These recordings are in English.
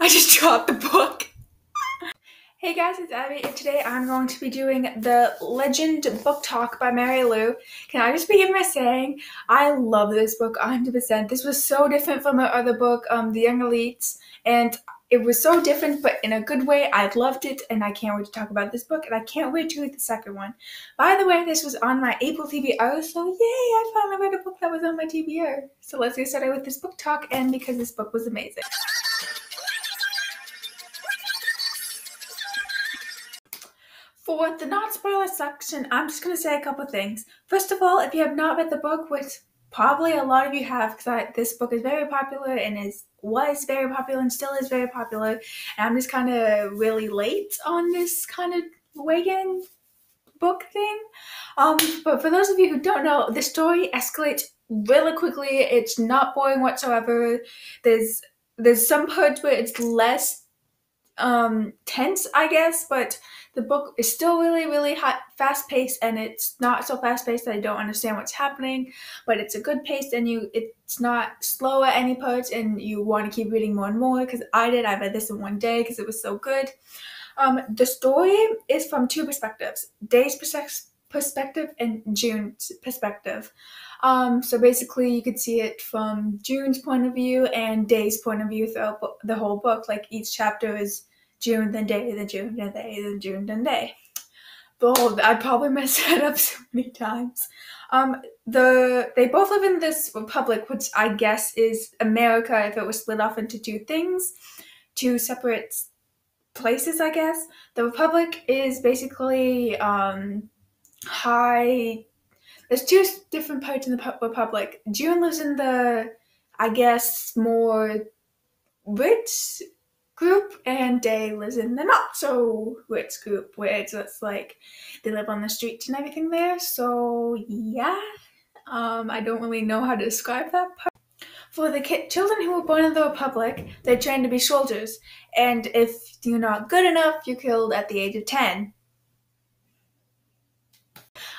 I just dropped the book. Hey guys, it's Abby, and today I'm going to be doing the Legend Book Talk by Mary Lou. Can I just begin by saying I love this book 100%. This was so different from her other book, The Young Elites, and it was so different, but in a good way. I loved it, and I can't wait to talk about this book, and I can't wait to read the second one. By the way, this was on my April TBR, so yay, I finally read a book that was on my TBR. So let's get started with this book talk, and because this book was amazing. For the non-spoiler section, I'm just going to say a couple things. First of all, if you have not read the book, which probably a lot of you have, because this book is very popular and was very popular and still is very popular, and I'm just kind of really late on this kind of weigh-in book thing. But for those of you who don't know, the story escalates really quickly. It's not boring whatsoever. There's some parts where it's less tense, I guess, but the book is still really fast-paced, and it's not so fast-paced that I don't understand what's happening, but it's a good pace, and it's not slow at any parts, and you want to keep reading more and more, because I read this in one day because it was so good. The story is from two perspectives: Day's perspective and June's perspective. So basically you could see it from June's point of view and Day's point of view throughout the whole book. Like each chapter is June, then Day, then June, then Day, then June, then Day. But I'd probably mess that up so many times. They both live in this republic, which I guess is America if it was split off into two separate places, I guess. The republic is basically there's two different parts in the republic. June lives in the, I guess, more rich group, and Day lives in the not so rich group, where it's like they live on the streets and everything there. So yeah, I don't really know how to describe that part. For the children who were born in the republic, they're trained to be soldiers, and if you're not good enough, you're killed at the age of 10.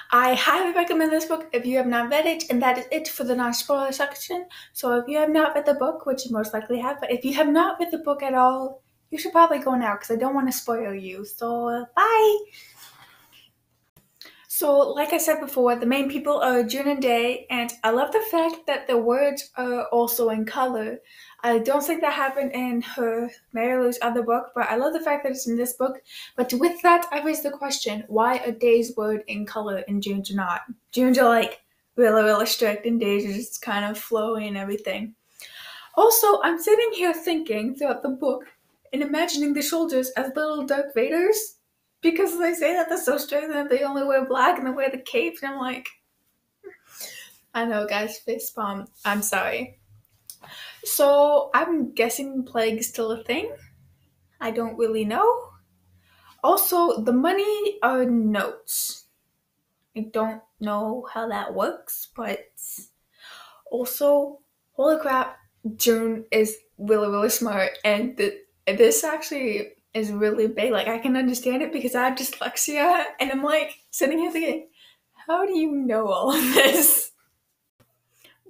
I highly recommend this book if you have not read it, and that is it for the non-spoiler section. So if you have not read the book, which you most likely have, but if you have not read the book at all, you should probably go now because I don't want to spoil you. So bye! So like I said before, the main people are June and Day, and I love the fact that the words are also in color. I don't think that happened in Mary Lou's other book, but I love the fact that it's in this book. But with that, I raise the question, why are Day's word in color and June's are not? June's are like really strict, and Day's are just kind of flowy and everything. Also, I'm sitting here thinking throughout the book and imagining the soldiers as little Darth Vaders, because they say that they're so strict and they only wear black and they wear the cape, and I'm like, I know guys, facepalm, I'm sorry. So I'm guessing plague's still a thing. I don't really know. Also, the money are notes. I don't know how that works, but also, holy crap, June is really smart, and this actually is really big. Like, I can understand it because I have dyslexia, and I'm like sitting here thinking, how do you know all of this?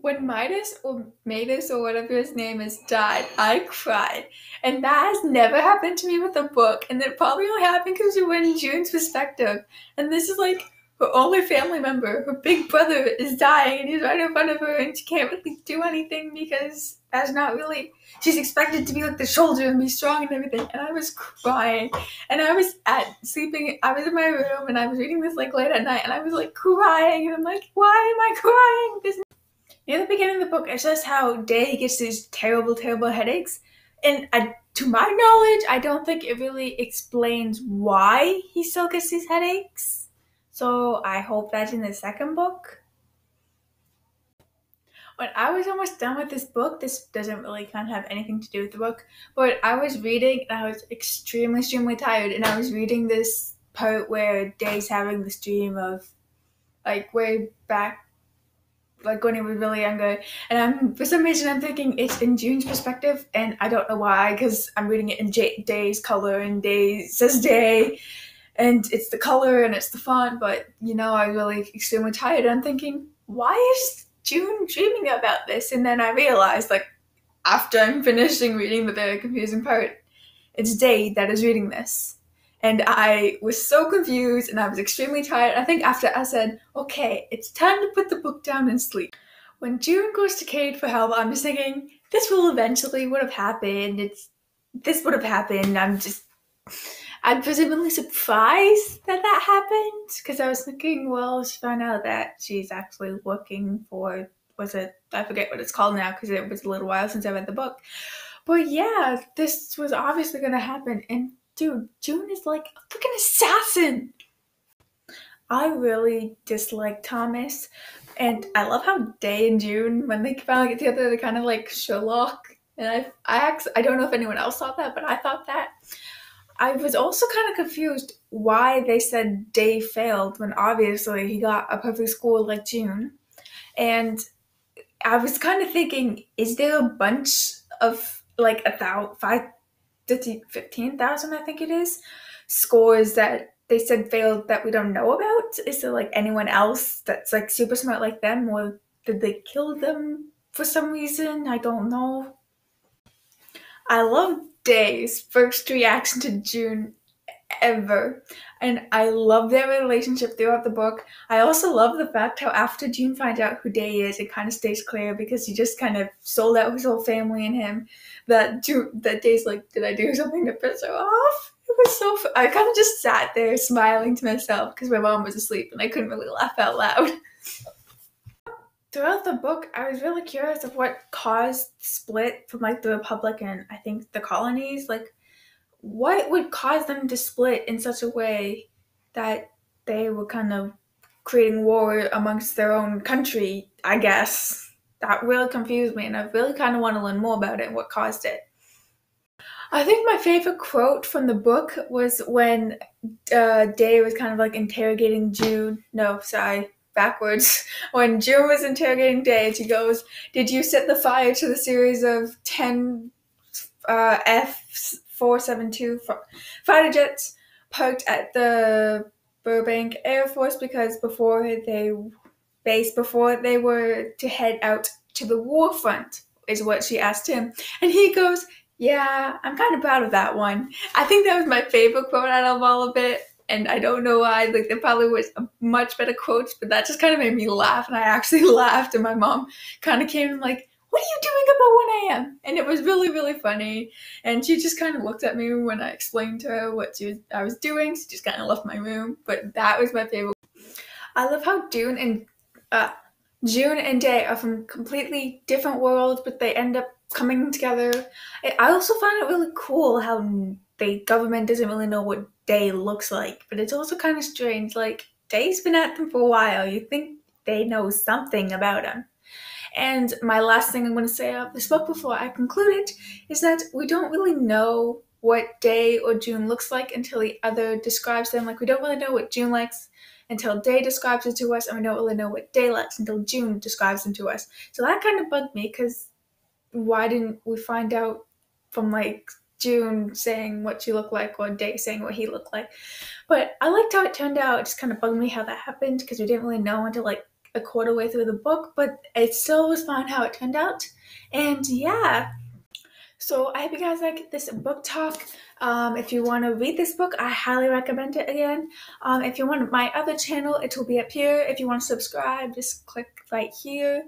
When Midas or Matus or whatever his name is died, I cried. And that has never happened to me with a book. And it probably only happened because we were in June's perspective. And this is like her only family member. Her big brother is dying and he's right in front of her and she can't really do anything because she's expected to be like the soldier and be strong and everything. And I was crying. And I was I was in my room and I was reading this like late at night and I was like crying. And I'm like, why am I crying? Near the beginning of the book, it says how Day gets these terrible headaches. And to my knowledge, I don't think it really explains why he still gets these headaches. So I hope that's in the second book. When I was almost done with this book, this doesn't really kind of have anything to do with the book, but I was reading and I was extremely tired, and I was reading this part where Day's having this dream of like way back, like when he was really younger, and for some reason I'm thinking it's in June's perspective, and I don't know why, because I'm reading it in Day's color, and Day says Day, and it's the color and it's the font, but I was really extremely tired, and I'm thinking, why is June dreaming about this? And then I realized, like, after I'm finishing reading the very confusing part, it's Day that is reading this. And I was so confused and I was extremely tired. I think after I said, okay, it's time to put the book down and sleep. When June goes to Cade for help, I'm just thinking, this will eventually would have happened. This would have happened. I'm presumably surprised that that happened because I was thinking, well, she found out that she's actually looking for, I forget what it's called now because it was a little while since I read the book. But yeah, this was obviously going to happen. And dude, June is like a freaking assassin. I really dislike Thomas, and I love how Day and June, when they finally get together, they kind of like Sherlock. And I don't know if anyone else thought that, but I thought that. I was also kind of confused why they said Day failed when obviously he got a perfect score like June. And I was kind of thinking, is there a bunch of like 15,000, I think it is, scores that they said failed that we don't know about? Is there like anyone else that's like super smart like them, or did they kill them for some reason? I don't know. I love Day's first reaction to June ever. And I love their relationship throughout the book. I also love the fact how after June finds out who Day is, it kind of stays clear because he just kind of sold out his whole family and him. That Day's like, did I do something to piss her off? It was so I kind of just sat there smiling to myself because my mom was asleep and I couldn't really laugh out loud. Throughout the book, I was really curious of what caused the split from like the Republic and I think the colonies. Like, what would cause them to split in such a way that they were kind of creating war amongst their own country, I guess. That really confused me, and I really kind of want to learn more about it and what caused it. I think my favorite quote from the book was when Day was kind of like interrogating June. No, sorry, backwards. When June was interrogating Day, she goes, "Did you set the fire to the series of 10 F-472 fighter jets parked at the Burbank Air Force because before they were to head out to the war front?" is what she asked him. And he goes, "Yeah, I'm kind of proud of that one." I think that was my favorite quote out of all of it. And I don't know why, like there probably was a much better quotes, but that just kind of made me laugh. And I actually laughed and my mom kind of came and like, "What are you doing about 1 a.m.?" And it was really, really funny. And she just kind of looked at me when I explained to her I was doing. She just kind of left my room. But that was my favorite. I love how June and Day are from completely different worlds, but they end up coming together. I also find it really cool how the government doesn't really know what Day looks like, but it's also kind of strange. Like, Day's been at them for a while. You think they know something about him. And my last thing I'm going to say of this book before I conclude it is that we don't really know what Day or June looks like until the other describes them. Like, we don't really know what June likes until Day describes it to us, and we don't really know what Day likes until June describes them to us. So that kind of bugged me because why didn't we find out from like June saying what she looked like or Day saying what he looked like? But I liked how it turned out. It just kind of bugged me how that happened because we didn't really know until like a quarter way through the book, but it still was fun how it turned out. And yeah, so I hope you guys like this book talk. If you want to read this book, I highly recommend it again. If you want my other channel, it will be up here. If you want to subscribe, just click right here.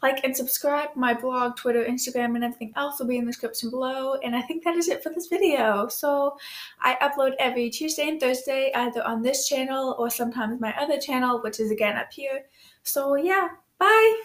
Like and subscribe. My blog, Twitter, Instagram, and everything else will be in the description below. And I think that is it for this video. So I upload every Tuesday and Thursday, either on this channel or sometimes my other channel, which is again up here. So yeah, bye!